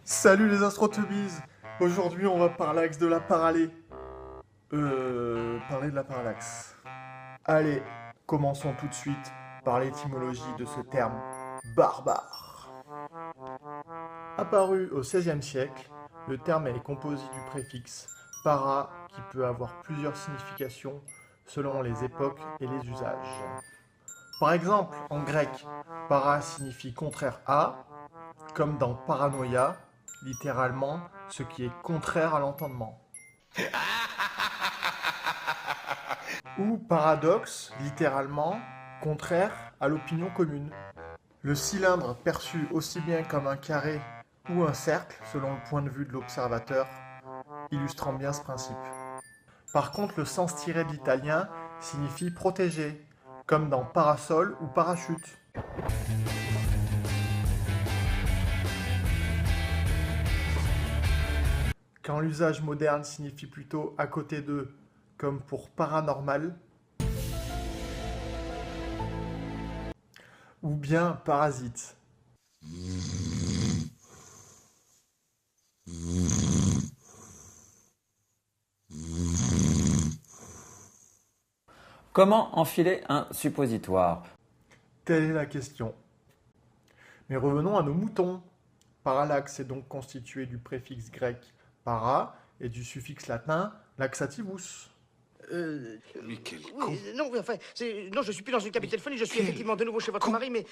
Salut les astrotubies. Aujourd'hui on va parler de la parallaxe. Parler de la parallaxe. Allez, commençons tout de suite par l'étymologie de ce terme barbare. Apparu au XVIe siècle, le terme est composé du préfixe para qui peut avoir plusieurs significations selon les époques et les usages. Par exemple, en grec, para signifie contraire à, comme dans paranoïa, littéralement ce qui est contraire à l'entendement. Ou paradoxe, littéralement contraire à l'opinion commune. Le cylindre perçu aussi bien comme un carré ou un cercle, selon le point de vue de l'observateur, illustrant bien ce principe. Par contre, le sens tiré de l'italien signifie protéger, comme dans parasol ou parachute. Quand l'usage moderne signifie plutôt à côté de, comme pour paranormal, ou bien parasite. Comment enfiler un suppositoire? Telle est la question. Mais revenons à nos moutons. Parallaxe est donc constitué du préfixe grec para et du suffixe latin laxativus. Mais quel con! Oui, non, oui, enfin, non, je suis plus dans une cabine téléphonique, je suis effectivement de nouveau chez votre mari, mais...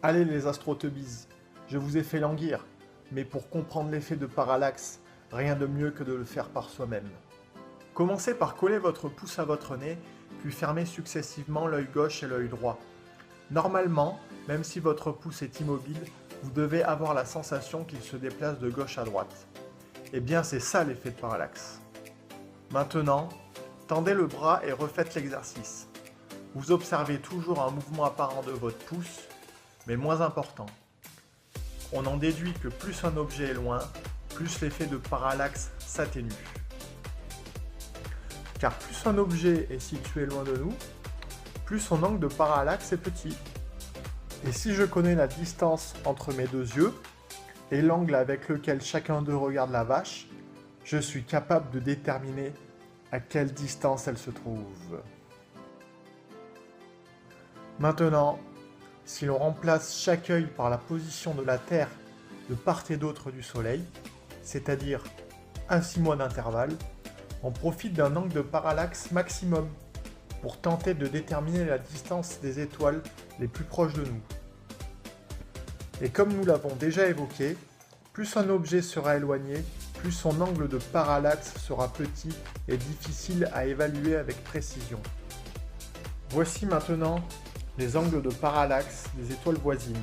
Allez les astrotubies, je vous ai fait languir, mais pour comprendre l'effet de parallaxe, rien de mieux que de le faire par soi-même. Commencez par coller votre pouce à votre nez, puis fermez successivement l'œil gauche et l'œil droit. Normalement, même si votre pouce est immobile, vous devez avoir la sensation qu'il se déplace de gauche à droite. Eh bien, c'est ça l'effet de parallaxe. Maintenant, tendez le bras et refaites l'exercice. Vous observez toujours un mouvement apparent de votre pouce, mais moins important. On en déduit que plus un objet est loin, plus l'effet de parallaxe s'atténue. Car plus un objet est situé loin de nous, plus son angle de parallaxe est petit. Et si je connais la distance entre mes deux yeux, et l'angle avec lequel chacun d'eux regarde la vache, je suis capable de déterminer à quelle distance elle se trouve. Maintenant, si l'on remplace chaque œil par la position de la Terre de part et d'autre du Soleil, c'est-à-dire un 6 mois d'intervalle, on profite d'un angle de parallaxe maximum pour tenter de déterminer la distance des étoiles les plus proches de nous. Et comme nous l'avons déjà évoqué, plus un objet sera éloigné, plus son angle de parallaxe sera petit et difficile à évaluer avec précision. Voici maintenant les angles de parallaxe des étoiles voisines.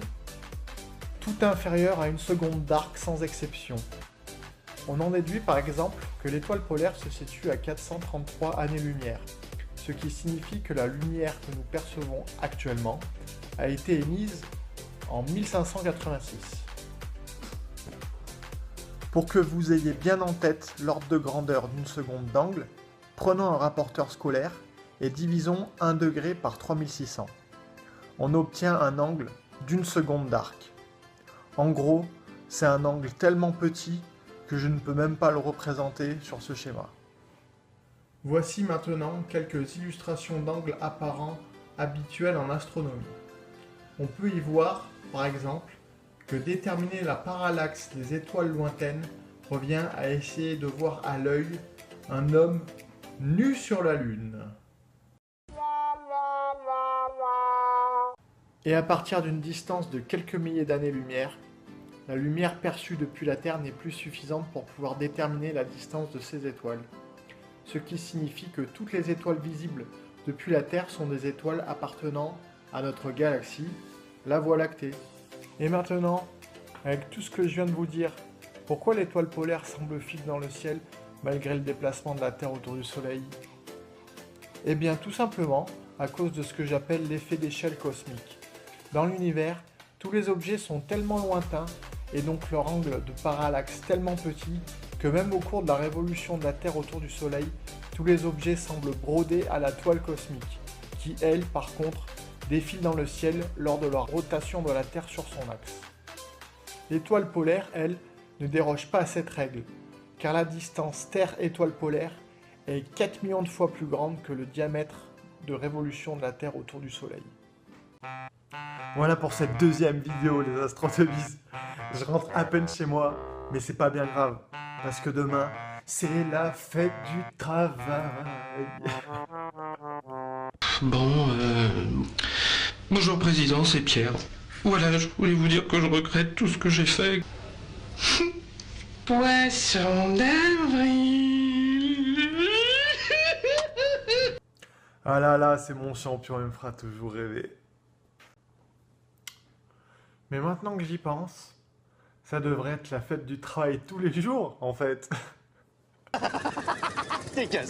Tout inférieur à une seconde d'arc sans exception. On en déduit par exemple que l'étoile polaire se situe à 433 années-lumière, ce qui signifie que la lumière que nous percevons actuellement a été émise en 1586. Pour que vous ayez bien en tête l'ordre de grandeur d'une seconde d'angle, prenons un rapporteur scolaire et divisons 1 degré par 3600. On obtient un angle d'une seconde d'arc. En gros, c'est un angle tellement petit que je ne peux même pas le représenter sur ce schéma. Voici maintenant quelques illustrations d'angles apparents habituels en astronomie. On peut y voir, par exemple, que déterminer la parallaxe des étoiles lointaines revient à essayer de voir à l'œil un homme nu sur la Lune. Et à partir d'une distance de quelques milliers d'années-lumière, la lumière perçue depuis la Terre n'est plus suffisante pour pouvoir déterminer la distance de ces étoiles. Ce qui signifie que toutes les étoiles visibles depuis la Terre sont des étoiles appartenant à notre galaxie, la Voie lactée. Et maintenant, avec tout ce que je viens de vous dire, pourquoi l'étoile polaire semble fixe dans le ciel malgré le déplacement de la Terre autour du Soleil? Eh bien tout simplement à cause de ce que j'appelle l'effet d'échelle cosmique. Dans l'univers, tous les objets sont tellement lointains et donc leur angle de parallaxe tellement petit que même au cours de la révolution de la Terre autour du Soleil, tous les objets semblent brodés à la toile cosmique, qui elle, par contre, défile dans le ciel lors de leur rotation de la Terre sur son axe. L'étoile polaire, elle, ne déroge pas à cette règle, car la distance Terre-étoile polaire est 4 millions de fois plus grande que le diamètre de révolution de la Terre autour du Soleil. Voilà pour cette deuxième vidéo, les astroteubis. Je rentre à peine chez moi, mais c'est pas bien grave, parce que demain, c'est la fête du travail. Bon, bonjour président, c'est Pierre. Voilà, je voulais vous dire que je regrette tout ce que j'ai fait. Poisson d'avril. Ah là là, c'est mon champion, il me fera toujours rêver. Mais maintenant que j'y pense, ça devrait être la fête du travail tous les jours, en fait. Dégage.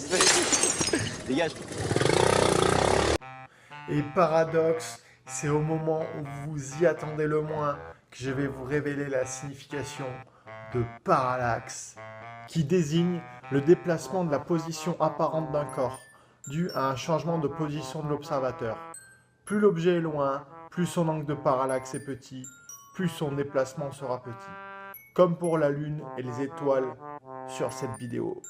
Dégage. Et paradoxe, c'est au moment où vous y attendez le moins que je vais vous révéler la signification de parallaxe, qui désigne le déplacement de la position apparente d'un corps, dû à un changement de position de l'observateur. Plus l'objet est loin, plus son angle de parallaxe est petit, plus son déplacement sera petit. Comme pour la Lune et les étoiles sur cette vidéo.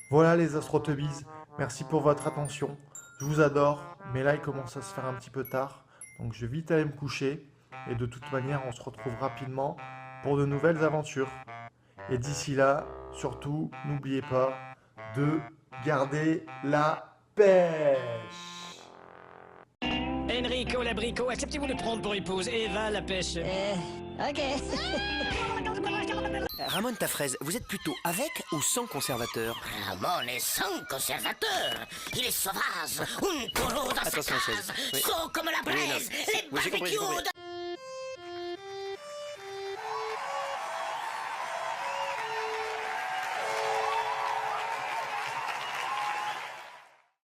Voilà les astroteubis, merci pour votre attention. Je vous adore, mais là il commence à se faire un petit peu tard, donc je vais vite aller me coucher. Et de toute manière, on se retrouve rapidement pour de nouvelles aventures. Et d'ici là, surtout, n'oubliez pas de garder la pêche. Enrico l'abricot, acceptez-vous de prendre pour épouse Eva la pêche? Ok. Ramon ta fraise, vous êtes plutôt avec ou sans conservateur? Ramon est sans conservateur. Il est sauvage. Un taureau dans sa Attention, case. chaise. Oui. Chaud comme la braise. Oui, non. Les Oui, j'ai compris, j'ai compris. barbecues de...